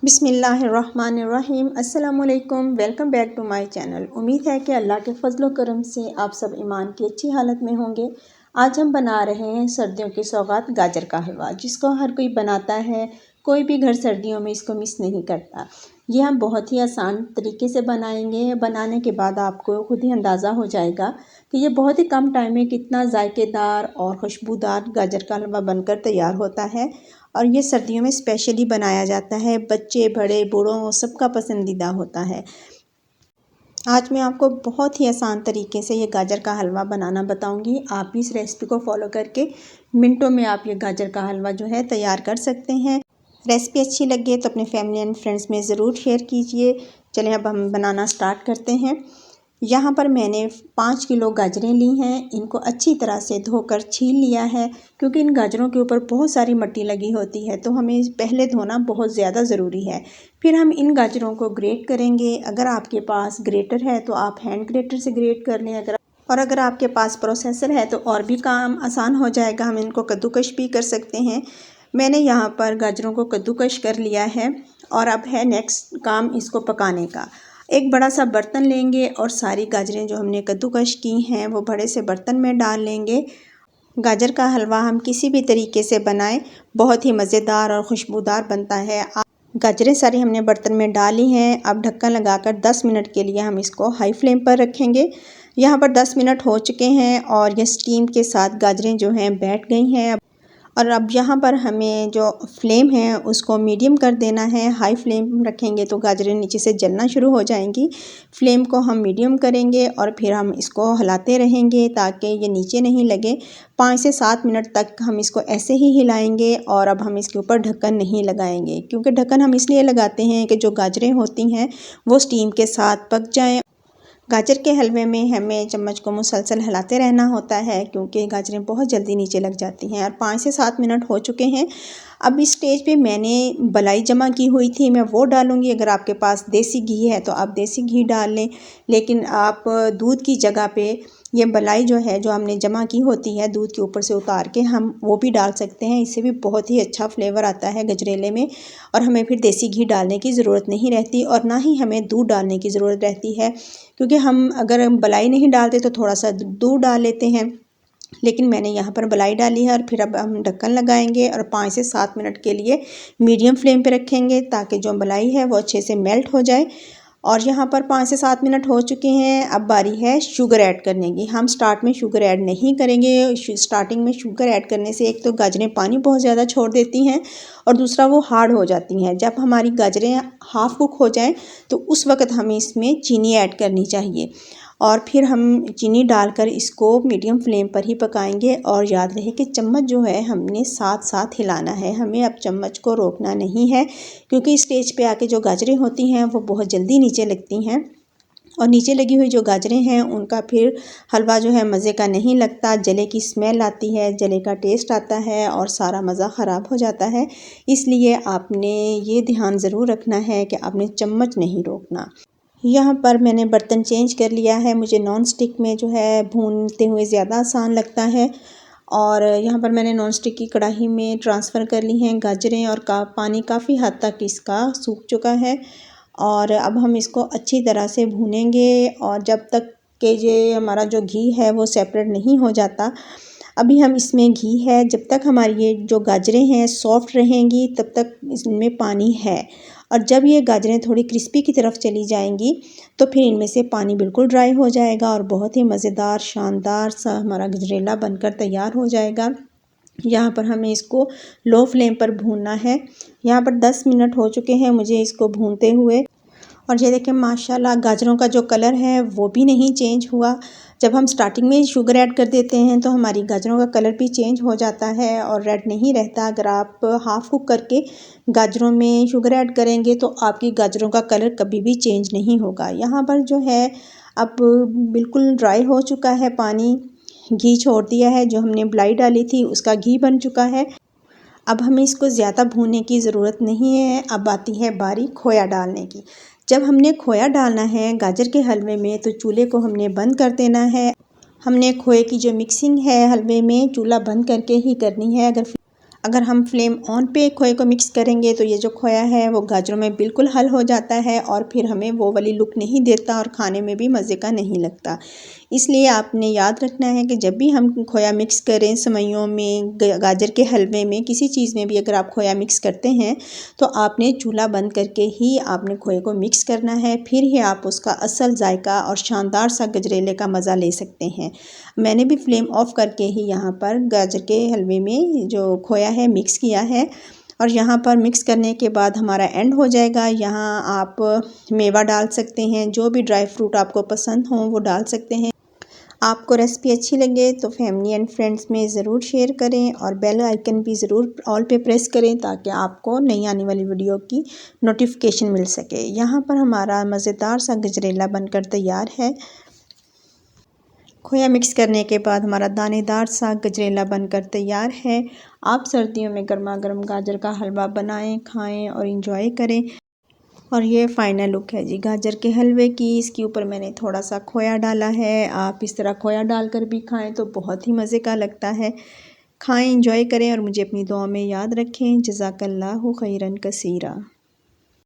बिस्मिल्लाहिर्रहमानिर्रहीम। अस्सलामुअलैकुम। Welcome back to my channel. उम्मीद है कि अल्लाह के फजल करम से आप सब ईमान की अच्छी हालत में होंगे। आज हम बना रहे हैं सर्दियों की सौगात गाजर का हलवा, जिसको हर कोई बनाता है। कोई भी घर सर्दियों में इसको मिस नहीं करता। ये हम बहुत ही आसान तरीके से बनाएंगे। बनाने के बाद आपको खुद ही अंदाज़ा हो जाएगा कि ये बहुत ही कम टाइम में कितना जायकेदार और खुशबूदार गाजर का हलवा बनकर तैयार होता है। और ये सर्दियों में स्पेशली बनाया जाता है। बच्चे बड़े बूढ़ों सबका पसंदीदा होता है। आज मैं आपको बहुत ही आसान तरीके से ये गाजर का हलवा बनाना बताऊंगी। आप भी इस रेसिपी को फॉलो करके मिनटों में आप ये गाजर का हलवा जो है तैयार कर सकते हैं। रेसिपी अच्छी लगे तो अपने फैमिली एंड फ्रेंड्स में ज़रूर शेयर कीजिए। चलें अब हम बनाना स्टार्ट करते हैं। यहाँ पर मैंने 5 किलो गाजरें ली हैं। इनको अच्छी तरह से धोकर छील लिया है, क्योंकि इन गाजरों के ऊपर बहुत सारी मिट्टी लगी होती है, तो हमें पहले धोना बहुत ज़्यादा ज़रूरी है। फिर हम इन गाजरों को ग्रेट करेंगे। अगर आपके पास ग्रेटर है तो आप हैंड ग्रेटर से ग्रेट कर लें। अगर आपके पास प्रोसेसर है तो और भी काम आसान हो जाएगा। हम इनको कद्दूकश भी कर सकते हैं। मैंने यहाँ पर गाजरों को कद्दूकश कर लिया है और अब है नेक्स्ट काम इसको पकाने का। एक बड़ा सा बर्तन लेंगे और सारी गाजरें जो हमने कद्दूकश की हैं वो बड़े से बर्तन में डाल लेंगे। गाजर का हलवा हम किसी भी तरीके से बनाएं, बहुत ही मज़ेदार और खुशबूदार बनता है। गाजरें सारी हमने बर्तन में डाली हैं। अब ढक्कन लगाकर 10 मिनट के लिए हम इसको हाई फ्लेम पर रखेंगे। यहाँ पर 10 मिनट हो चुके हैं और ये स्टीम के साथ गाजरें जो हैं बैठ गई हैं। और अब यहाँ पर हमें जो फ्लेम है उसको मीडियम कर देना है। हाई फ्लेम रखेंगे तो गाजरें नीचे से जलना शुरू हो जाएंगी। फ्लेम को हम मीडियम करेंगे और फिर हम इसको हिलाते रहेंगे ताकि ये नीचे नहीं लगे। 5 से 7 मिनट तक हम इसको ऐसे ही हिलाएंगे और अब हम इसके ऊपर ढक्कन नहीं लगाएंगे, क्योंकि ढक्कन हम इसलिए लगाते हैं कि जो गाजरें होती हैं वो स्टीम के साथ पक जाएँ। गाजर के हलवे में हमें चम्मच को मुसलसल हिलाते रहना होता है, क्योंकि गाजरें बहुत जल्दी नीचे लग जाती हैं। और 5 से 7 मिनट हो चुके हैं। अब इस स्टेज पे मैंने मलाई जमा की हुई थी, मैं वो डालूंगी। अगर आपके पास देसी घी है तो आप देसी घी डाल लें, लेकिन आप दूध की जगह पे ये मलाई जो है जो हमने जमा की होती है दूध के ऊपर से उतार के हम वो भी डाल सकते हैं। इससे भी बहुत ही अच्छा फ्लेवर आता है गजरेले में और हमें फिर देसी घी डालने की ज़रूरत नहीं रहती और ना ही हमें दूध डालने की ज़रूरत रहती है, क्योंकि हम अगर मलाई नहीं डालते तो थोड़ा सा दूध डाल लेते हैं। लेकिन मैंने यहाँ पर मलाई डाली है और फिर अब हम ढक्कन लगाएंगे और 5 से 7 मिनट के लिए मीडियम फ्लेम पे रखेंगे ताकि जो मलाई है वो अच्छे से मेल्ट हो जाए। और यहाँ पर 5 से 7 मिनट हो चुके हैं। अब बारी है शुगर ऐड करने की। हम स्टार्ट में शुगर ऐड नहीं करेंगे। स्टार्टिंग में शुगर ऐड करने से एक तो गाजरें पानी बहुत ज़्यादा छोड़ देती हैं और दूसरा वो हार्ड हो जाती हैं। जब हमारी गाजरें हाफ़ कुक हो जाएं तो उस वक्त हमें इसमें चीनी ऐड करनी चाहिए और फिर हम चीनी डालकर इसको मीडियम फ्लेम पर ही पकाएंगे। और याद रहे कि चम्मच जो है हमने साथ साथ हिलाना है, हमें अब चम्मच को रोकना नहीं है, क्योंकि स्टेज पे आके जो गाजरें होती हैं वो बहुत जल्दी नीचे लगती हैं और नीचे लगी हुई जो गाजरें हैं उनका फिर हलवा जो है मज़े का नहीं लगता। जले की स्मेल आती है, जले का टेस्ट आता है और सारा मज़ा ख़राब हो जाता है। इसलिए आपने ये ध्यान ज़रूर रखना है कि आपने चम्मच नहीं रोकना। यहाँ पर मैंने बर्तन चेंज कर लिया है। मुझे नॉन स्टिक में जो है भूनते हुए ज़्यादा आसान लगता है और यहाँ पर मैंने नॉन स्टिक की कढ़ाई में ट्रांसफ़र कर ली हैं गाजरें और पानी काफ़ी हद तक इसका सूख चुका है। और अब हम इसको अच्छी तरह से भूनेंगे और जब तक कि ये हमारा जो घी है वो सेपरेट नहीं हो जाता। अभी हम इसमें घी है, जब तक हमारी ये जो गाजरें हैं सॉफ्ट रहेंगी तब तक इसमें पानी है और जब ये गाजरें थोड़ी क्रिस्पी की तरफ चली जाएंगी तो फिर इनमें से पानी बिल्कुल ड्राई हो जाएगा और बहुत ही मज़ेदार शानदार सा हमारा गजरेला बनकर तैयार हो जाएगा। यहाँ पर हमें इसको लो फ्लेम पर भूनना है। यहाँ पर 10 मिनट हो चुके हैं मुझे इसको भूनते हुए और ये देखें माशाल्लाह गाजरों का जो कलर है वो भी नहीं चेंज हुआ। जब हम स्टार्टिंग में शुगर ऐड कर देते हैं तो हमारी गाजरों का कलर भी चेंज हो जाता है और रेड नहीं रहता। अगर आप हाफ़ कुक करके गाजरों में शुगर ऐड करेंगे तो आपकी गाजरों का कलर कभी भी चेंज नहीं होगा। यहाँ पर जो है अब बिल्कुल ड्राई हो चुका है पानी, घी छोड़ दिया है, जो हमने मलाई डाली थी उसका घी बन चुका है। अब हमें इसको ज़्यादा भूनने की ज़रूरत नहीं है। अब आती है बारी खोया डालने की। जब हमने खोया डालना है गाजर के हलवे में तो चूल्हे को हमने बंद कर देना है। हमने खोए की जो मिक्सिंग है हलवे में चूल्हा बंद करके ही करनी है। अगर हम फ्लेम ऑन पे खोए को मिक्स करेंगे तो ये जो खोया है वो गाजरों में बिल्कुल हल हो जाता है और फिर हमें वो वाली लुक नहीं देता और खाने में भी मज़े का नहीं लगता। इसलिए आपने याद रखना है कि जब भी हम खोया मिक्स करें, सेवइयों में, गाजर के हलवे में, किसी चीज़ में भी अगर आप खोया मिक्स करते हैं तो आपने चूल्हा बंद करके ही आपने खोए को मिक्स करना है, फिर ही आप उसका असल जायका और शानदार सा गजरेले का मज़ा ले सकते हैं। मैंने भी फ्लेम ऑफ करके ही यहाँ पर गाजर के हलवे में जो खोया है मिक्स किया है और यहाँ पर मिक्स करने के बाद हमारा एंड हो जाएगा। यहाँ आप मेवा डाल सकते हैं, जो भी ड्राई फ्रूट आपको पसंद हो वो डाल सकते हैं। आपको रेसिपी अच्छी लगे तो फैमिली एंड फ्रेंड्स में ज़रूर शेयर करें और बेल आइकन भी ज़रूर ऑल पे प्रेस करें ताकि आपको नई आने वाली वीडियो की नोटिफिकेशन मिल सके। यहाँ पर हमारा मज़ेदार सा गजरेला बनकर तैयार है। खोया मिक्स करने के बाद हमारा दानेदार सा गजरेला बनकर तैयार है। आप सर्दियों में गर्मा गर्म गाजर का हलवा बनाएं, खाएं और इंजॉय करें। और ये फाइनल लुक है जी गाजर के हलवे की। इसके ऊपर मैंने थोड़ा सा खोया डाला है। आप इस तरह खोया डालकर भी खाएं तो बहुत ही मज़े का लगता है। खाएं, इंजॉय करें और मुझे अपनी दुआ में याद रखें। जज़ाकल्लाहु खैरन कसीरा।